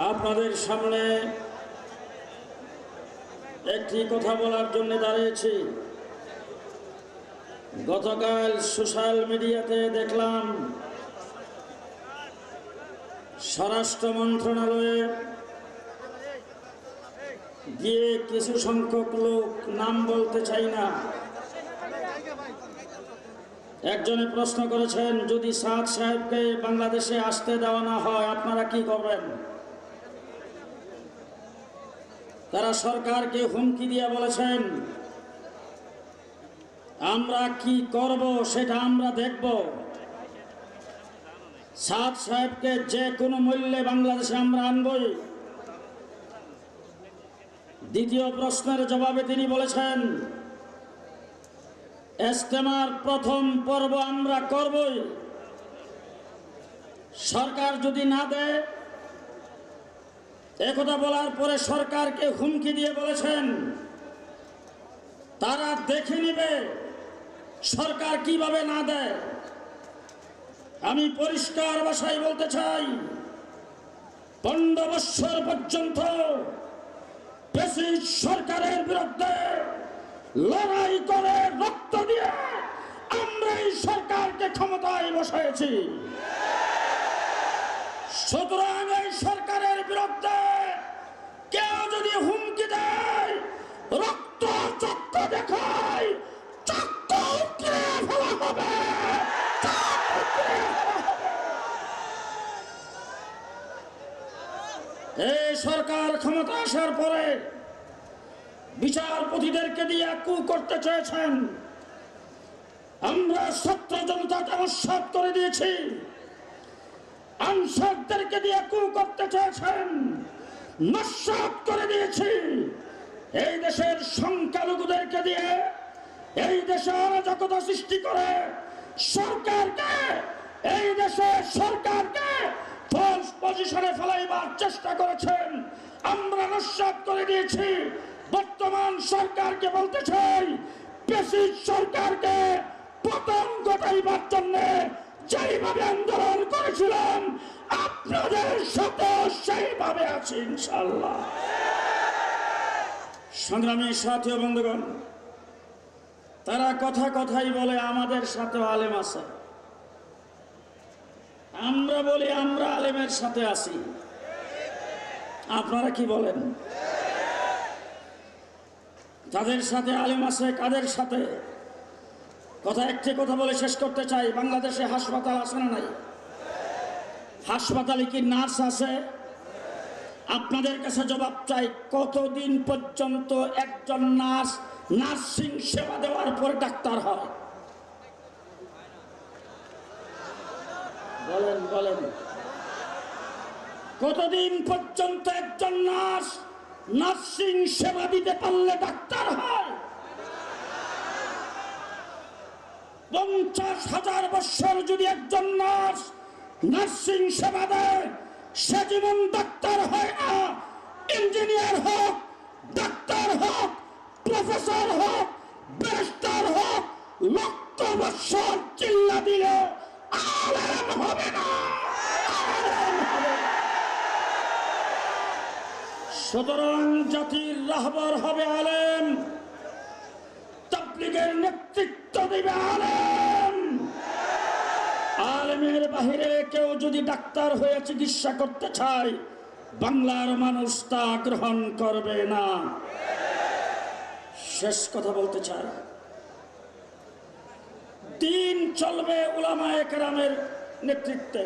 আপনাদের সামনে একটি কথা বলার জন্য দাঁড়িয়েছি। গতকাল সোশ্যাল মিডিয়াতে দেখলাম স্বরাষ্ট্র মন্ত্রণালয়ে গিয়ে কিছু সংখ্যক লোক, নাম বলতে চাই না, একজনে প্রশ্ন করেছেন, যদি সাদ সাহেবকে বাংলাদেশে আসতে দেওয়া না হয় আপনারা কি করবেন? তারা সরকারকে হুমকি দিয়ে বলেছেন, আমরা কি করব সেটা আমরা দেখব, সাদ সাহেবকে যে কোনো মূল্যে বাংলাদেশে আমরা আনবই। দ্বিতীয় প্রশ্নের জবাবে তিনি বলেছেন, ইজতেমার প্রথম পর্ব আমরা করবই, সরকার যদি না দেয়। একথা বলার পরে সরকারকে হুমকি দিয়ে বলেছেন তারা দেখে নেবে সরকার কিভাবে না দেয়। আমি পরিষ্কার ভাষায় বলতে চাই, 15 বছর পর্যন্ত ফ্যাসিস্ট সরকারের বিরুদ্ধে লড়াই করে রক্ত দিয়ে আমরা এই সরকারকে ক্ষমতায় বসাইছি। সুতরাং এই সরকারের বিরুদ্ধে কেউ যদি হুমকি দেয়, রক্ত চক্র দেখায়, চক্র উঠিয়ে ফেলা হবে। এই সরকার ক্ষমতা আসার পরে বিচারপতিদেরকে দিয়ে কু করতে চেয়েছেন। আমরা ছাত্র জনতাকে উৎখাত করে দিয়েছি। আনসারদেরকে দিয়ে কু করতে চেয়েছেন, নস্যাৎ করে দিয়েছি। এই দেশের সংখ্যালঘুদেরকে দিয়ে এই দেশে অরাজকতা সৃষ্টি করে সরকারকে, এই দেশের সরকারকে ফলস পজিশনে ফেলাইবার চেষ্টা করেছেন। আমরা নস্যাৎ করে দিয়েছি। বর্তমান সরকারকে বলতে চাই, ফ্যাসিস্ট সরকারকে পতন ঘটাইবার জন্য যেইভাবে আন্দোলন করেছিলাম আপনাদের সাথে সেইভাবে আছি ইনশাআল্লাহ। সংগ্রামী সাথী ও বন্ধুগণ, তারা কথা কথাই বলে আমাদের সাথে আলেম আছে। আমরা বলি আমরা আলেমের সাথে আছি। আপনারা কি বলেন? তাদের সাথে আলেম আছে, কাদের সাথে? একটি কথা বলে শেষ করতে চাই। বাংলাদেশে হাসপাতাল আছে না নাই? হাসপাতালে কি নার্স আছে? আপনাদের কাছে জবাব চাই, কতদিন পর্যন্ত একজন নার্স নার্সিং সেবা দেওয়ার পর ডাক্তার হয়? বলেন বলেন, কতদিন পর্যন্ত একজন নার্স নার্সিং সেবা দিতে পারলে ডাক্তার হয়? 50,000 বছর যদি একজন নার্স নার্সিং সেবা দেয়, সে জীবন ডাক্তার হয় না। ইঞ্জিনিয়ার হোক, ডাক্তার হোক, প্রফেসর হোক, ব্যারিস্টার হোক, লক্ষ বছর চিল্লা দিলে আলেম হবে না। সুতরাং জাতির রাহবার হবে আলেম, তাবলীগের নেতৃত্ব দিবে আলেম। আলেমের বাহিরে কেউ যদি ডাক্তার হয়ে চিকিৎসা করতে চায়, বাংলার মানুষ তা গ্রহণ করবে না। শেষ কথা বলতে চাই, দিন চলবে উলামায়ে কেরামের নেতৃত্বে,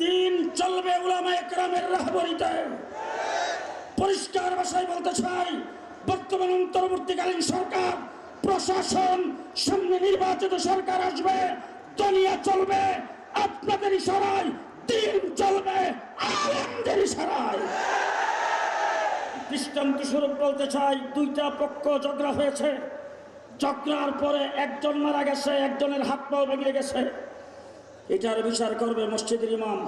দিন চলবে উলামায়ে কেরামের রাহবরিতে। পরিষ্কার ভাষায় বলতে চাই, বর্তমান অন্তর্বর্তীকালীন সরকার, প্রশাসন, সামনে নির্বাচিত সরকার আসবে, দুনিয়া চলবে আপনাদের ইশারায়, দিন চলবে আলেমদের ইশারায়। দৃষ্টান্ত স্বরূপ বলতে চাই, 2টা পক্ষ ঝগড়া হয়েছে, ঝগড়ার পরে একজন মারা গেছে, একজনের হাত পাও ভেঙে গেছে। এটার বিচার করবে মসজিদের ইমাম,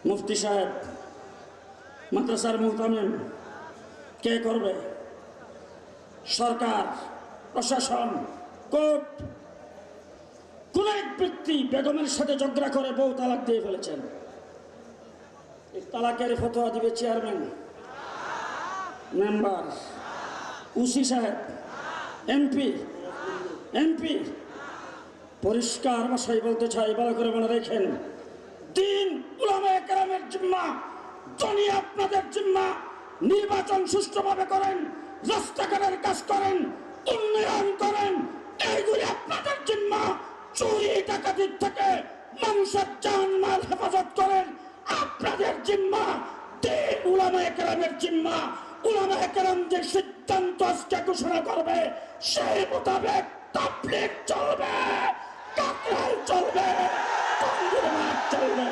মুফতি সাহেব, মাদ্রাসার মুহতামিম। কে করবে? সরকার, প্রশাসন, কোর্ট। কোন এক ব্যক্তি বেগমের সাথে ঝগড়া করে বউ তালাক দিয়ে ফেলেছেন, এই তালাকের ফতোয়া দিবে চেয়ারম্যান, মেম্বার, উসি সাহেব, এমপি। পরিষ্কার ভাষায় বলতে চাই, ভালো করে মনে রেখেন, দিন উলামায়ে কেরামের জিম্মা, জনি আপনাদের জিম্মা। নির্বাচন সুষ্ঠুভাবে করেন, রাস্তাঘাটের কাজ করেন, উন্নয়ন করেন, এইগুলি আপনাদের জিম্মা। চুরি ডাকাতির থেকে মানুষের জানমাল হেফাজত করেন, আপনাদের জিম্মা। দিন উলামায়ে কেরামের জিম্মা। উলামায়ে কেরাম যে সিদ্ধান্ত আজকে ঘোষণা করবে, সেই মোতাবেক তাবলীগ চলবে, কাকরাইল চলবে, টঙ্গীর মাঠ চলবে।